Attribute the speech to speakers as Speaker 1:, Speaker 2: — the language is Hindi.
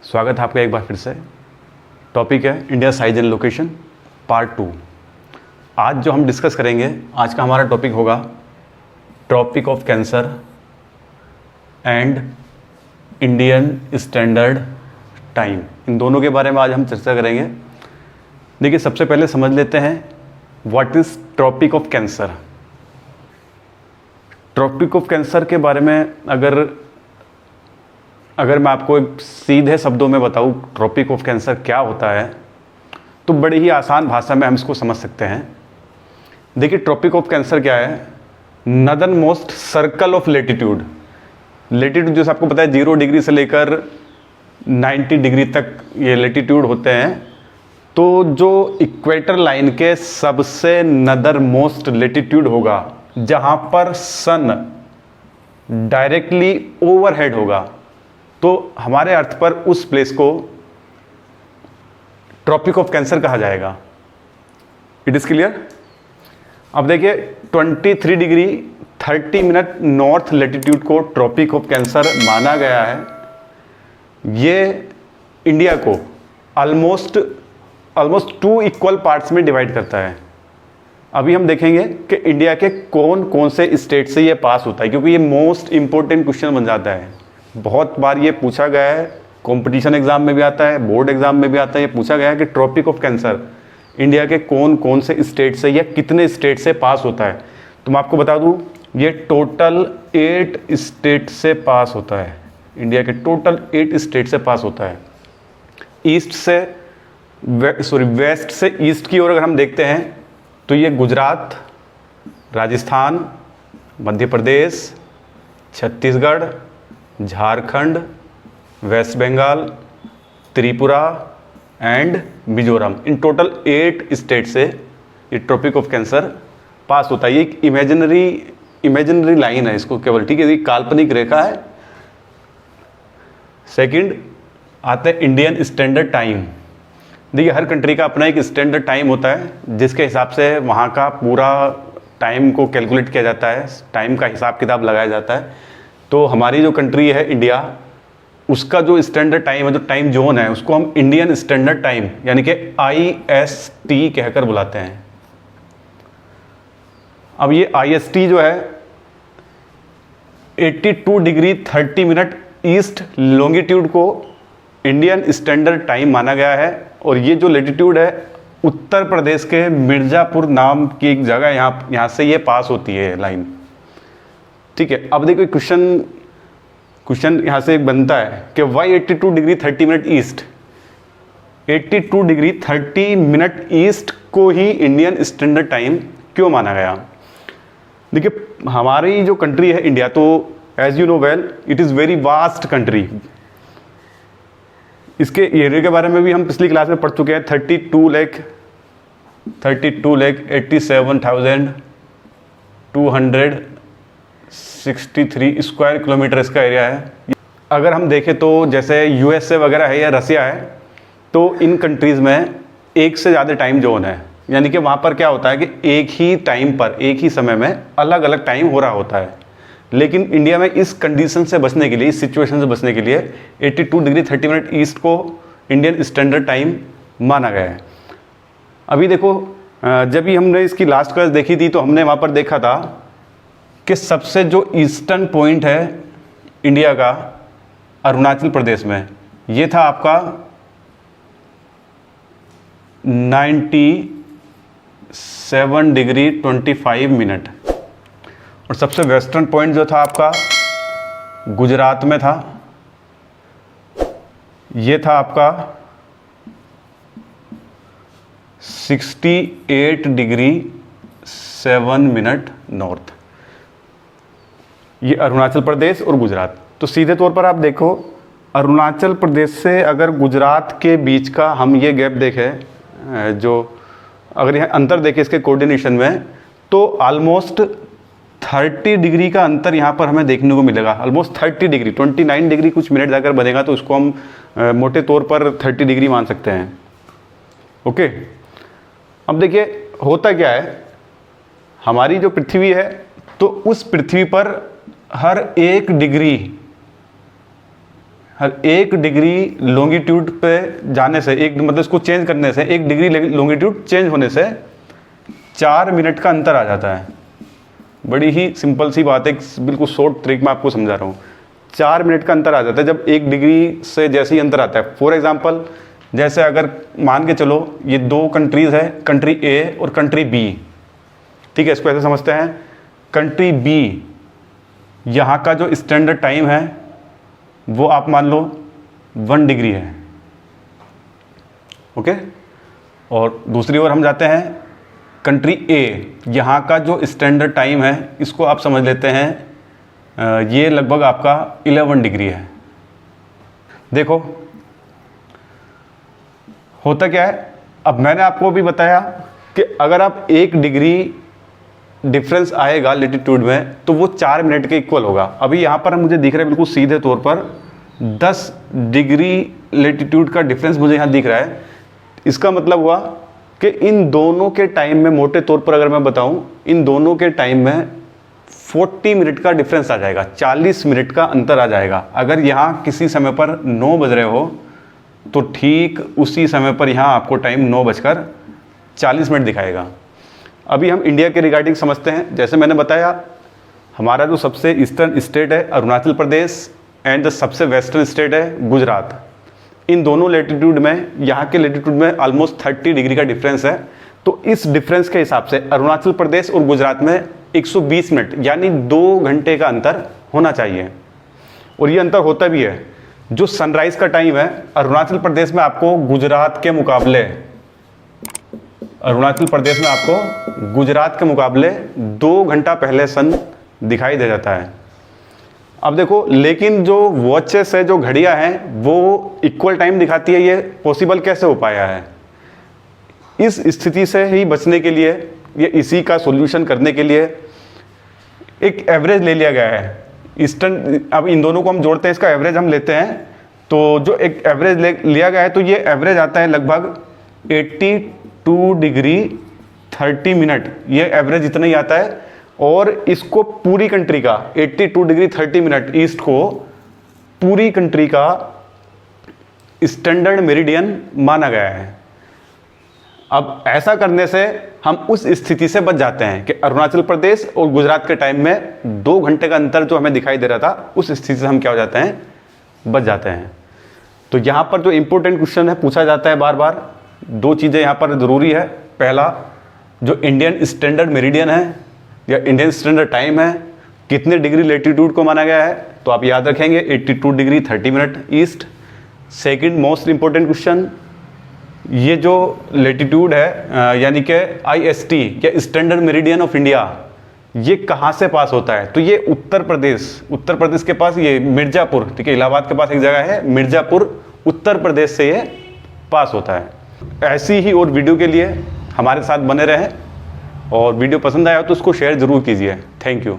Speaker 1: स्वागत है आपका एक बार फिर से। टॉपिक है India size and location part 2। आज जो हम डिस्कस करेंगे, आज का हमारा टॉपिक होगा tropic of cancer and Indian standard time. इन दोनों के बारे में आज हम चर्चा करेंगे। देखिए, सबसे पहले समझ लेते हैं what is Tropic of Cancer. Tropic of Cancer के बारे में अगर मैं आपको एक सीधे शब्दों में बताऊं ट्रॉपिक ऑफ कैंसर क्या होता है, तो बड़ी ही आसान भाषा में हम इसको समझ सकते हैं। देखिए, ट्रॉपिक ऑफ कैंसर क्या है? Northern most circle of latitude. Latitude जैसे आपको पता है 0 डिग्री से लेकर 90 डिग्री तक ये लेटीट्यूड होते हैं। तो जो इक्वेटर लाइन के सबसे नदर मोस्ट लेटीट्यूड होगा, जहाँ पर सन डायरेक्टली ओवरहेड होगा, तो हमारे अर्थ पर उस प्लेस को ट्रॉपिक ऑफ कैंसर कहा जाएगा। It is clear? अब देखिए, 23 डिग्री 30 मिनट नॉर्थ लेटीट्यूड को ट्रॉपिक ऑफ कैंसर माना गया है। ये इंडिया को ऑलमोस्ट 2 इक्वल पार्ट्स में डिवाइड करता है। अभी हम देखेंगे कि इंडिया के कौन कौन से स्टेट से ये पास होता है, क्योंकि ये मोस्ट इंपॉर्टेंट क्वेश्चन बन जाता है। बहुत बार ये पूछा गया है, कंपटीशन एग्जाम में भी आता है, बोर्ड एग्जाम में भी आता है। ये पूछा गया है कि ट्रॉपिक ऑफ कैंसर इंडिया के कौन कौन से स्टेट से या कितने स्टेट से पास होता है। तो मैं आपको बता दूं, ये टोटल 8 स्टेट से पास होता है। इंडिया के टोटल 8 स्टेट से पास होता है। वेस्ट से ईस्ट की ओर अगर हम देखते हैं तो ये गुजरात, राजस्थान, मध्य प्रदेश, छत्तीसगढ़, झारखंड, वेस्ट बंगाल, त्रिपुरा एंड मिजोरम। इन टोटल 8 स्टेट से ये ट्रॉपिक ऑफ कैंसर पास होता है। ये एक इमेजिनरी लाइन है इसको केवल, ठीक है, ये काल्पनिक रेखा है। सेकंड आता है इंडियन स्टैंडर्ड टाइम। देखिए, हर कंट्री का अपना एक स्टैंडर्ड टाइम होता है, जिसके हिसाब से वहाँ का पूरा टाइम को कैलकुलेट किया जाता है, टाइम का हिसाब किताब लगाया जाता है। तो हमारी जो कंट्री है इंडिया, उसका जो स्टैंडर्ड टाइम है, जो टाइम जोन है, उसको हम इंडियन स्टैंडर्ड टाइम यानी कि IST कहकर बुलाते हैं। अब ये IST जो है 82 डिग्री 30 मिनट ईस्ट लॉन्गिट्यूड को इंडियन स्टैंडर्ड टाइम माना गया है। और ये जो लेटीट्यूड है उत्तर प्रदेश के मिर्ज़ापुर नाम की एक जगह, यहाँ से ये पास होती है लाइन, ठीक है। अब देखो क्वेश्चन यहाँ से बनता है कि why 82 degree 30 minute east, 82 degree 30 minute east को ही इंडियन स्टैंडर्ड टाइम क्यों माना गया? देखिए, हमारी जो कंट्री है इंडिया, तो as you know well it is very vast country. इसके एरिया के बारे में भी हम पिछली क्लास में पढ़ चुके हैं। 32,87,263 स्क्वायर किलोमीटर इसका एरिया है। अगर हम देखें तो जैसे USA वगैरह है या रसिया है, तो इन कंट्रीज़ में एक से ज़्यादा टाइम जोन है। यानी कि वहाँ पर क्या होता है कि एक ही टाइम पर, एक ही समय में अलग अलग टाइम हो रहा होता है। लेकिन इंडिया में इस कंडीशन से बचने के लिए, इस सिचुएशन से बचने के लिए 82 डिग्री 30 मिनट ईस्ट को इंडियन स्टैंडर्ड टाइम माना गया है। अभी देखो, जब भी हमने इसकी लास्ट क्लास देखी थी तो हमने वहाँ पर देखा था कि सबसे जो ईस्टर्न पॉइंट है इंडिया का, अरुणाचल प्रदेश में, ये था आपका 97 डिग्री 25 मिनट। और सबसे वेस्टर्न पॉइंट जो था आपका गुजरात में था, ये था आपका 68 डिग्री 7 मिनट नॉर्थ। ये अरुणाचल प्रदेश और गुजरात। तो सीधे तौर पर आप देखो, अरुणाचल प्रदेश से अगर गुजरात के बीच का हम ये गैप देखें, जो अगर यह अंतर देखें इसके कोऑर्डिनेशन में, तो ऑलमोस्ट 30 डिग्री का अंतर यहाँ पर हमें देखने को मिलेगा। ऑलमोस्ट 30 डिग्री, 29 डिग्री कुछ मिनट जाकर बनेगा, तो उसको हम मोटे तौर पर 30 डिग्री मान सकते हैं। ओके, अब देखिए होता क्या है, हमारी जो पृथ्वी है, तो उस पृथ्वी पर हर 1 डिग्री हर 1 डिग्री लॉन्गिट्यूड पे जाने से, एक मतलब इसको चेंज करने से, 1 डिग्री लॉन्गिट्यूड चेंज होने से 4 मिनट का अंतर आ जाता है। बड़ी ही सिंपल सी बात है, बिल्कुल शॉर्ट ट्रिक में आपको समझा रहा हूँ। 4 मिनट का अंतर आ जाता है जब 1 डिग्री से जैसे ही अंतर आता है। फॉर एग्जांपल, जैसे अगर मान के चलो ये 2 कंट्रीज़ है, कंट्री ए और कंट्री बी, ठीक है, इसको ऐसे समझते हैं। कंट्री बी, यहाँ का जो स्टैंडर्ड टाइम है वो आप मान लो 1 डिग्री है, ओके। और दूसरी ओर हम जाते हैं, कंट्री ए, यहाँ का जो स्टैंडर्ड टाइम है इसको आप समझ लेते हैं ये लगभग आपका 11 डिग्री है। देखो होता क्या है, अब मैंने आपको भी बताया कि अगर आप 1 डिग्री डिफरेंस आएगा लेटीट्यूड में तो वो 4 मिनट के इक्वल होगा। अभी यहाँ पर मुझे दिख रहा है बिल्कुल सीधे तौर पर 10 डिग्री लेटीट्यूड का डिफरेंस मुझे यहाँ दिख रहा है। इसका मतलब हुआ कि इन दोनों के टाइम में, मोटे तौर पर अगर मैं बताऊं, इन दोनों के टाइम में 40 मिनट का डिफरेंस आ जाएगा, 40 मिनट का अंतर आ जाएगा। अगर यहाँ किसी समय पर 9 बज रहे हो तो ठीक उसी समय पर यहाँ आपको टाइम 9:40 दिखाएगा। अभी हम इंडिया के रिगार्डिंग समझते हैं। जैसे मैंने बताया, हमारा जो सबसे ईस्टर्न स्टेट है अरुणाचल प्रदेश एंड जो सबसे वेस्टर्न स्टेट है गुजरात, इन दोनों लेटीट्यूड में, यहाँ के लेटीट्यूड में ऑलमोस्ट 30 डिग्री का डिफरेंस है। तो इस डिफरेंस के हिसाब से अरुणाचल प्रदेश और गुजरात में 120 मिनट यानी 2 घंटे का अंतर होना चाहिए। और ये अंतर होता भी है। जो सनराइज का टाइम है अरुणाचल प्रदेश में आपको गुजरात के मुकाबले, अरुणाचल प्रदेश में आपको गुजरात के मुकाबले 2 घंटा पहले सन दिखाई दे जाता है। अब देखो, लेकिन जो वॉचेस है, जो घड़ियां हैं, वो इक्वल टाइम दिखाती है। ये पॉसिबल कैसे हो पाया है? इस स्थिति से ही बचने के लिए, ये इसी का सॉल्यूशन करने के लिए एक एवरेज ले लिया गया है। ईस्टर्न, अब इन दोनों को हम जोड़ते हैं, इसका एवरेज हम लेते हैं। तो जो एक एवरेज लिया गया है, तो ये एवरेज आता है लगभग 82 डिग्री 30 मिनट, ये एवरेज इतना ही आता है। और इसको पूरी कंट्री का 82 डिग्री 30 मिनट ईस्ट को पूरी कंट्री का स्टैंडर्ड मेरिडियन माना गया है। अब ऐसा करने से हम उस स्थिति से बच जाते हैं कि अरुणाचल प्रदेश और गुजरात के टाइम में 2 घंटे का अंतर जो हमें दिखाई दे रहा था, उस स्थिति से हम क्या हो जाते हैं, बच जाते हैं। तो यहाँ पर जो इंपॉर्टेंट क्वेश्चन है पूछा जाता है बार बार, 2 चीज़ें यहाँ पर ज़रूरी है। पहला, जो इंडियन स्टैंडर्ड मेरिडियन है या इंडियन स्टैंडर्ड टाइम है, कितने डिग्री लेटीट्यूड को माना गया है, तो आप याद रखेंगे 82 degree 30 minute east. Second most important question, ये जो लेटीट्यूड है यानी कि IST या स्टैंडर्ड मेरिडियन ऑफ इंडिया, ये कहाँ से पास होता है? तो ये उत्तर प्रदेश के पास, ये मिर्ज़ापुर, ठीक है, इलाहाबाद के पास एक जगह है मिर्ज़ापुर, उत्तर प्रदेश से ये पास होता है। ऐसी ही और वीडियो के लिए हमारे साथ बने रहें, और वीडियो पसंद आया तो उसको शेयर ज़रूर कीजिए। Thank you.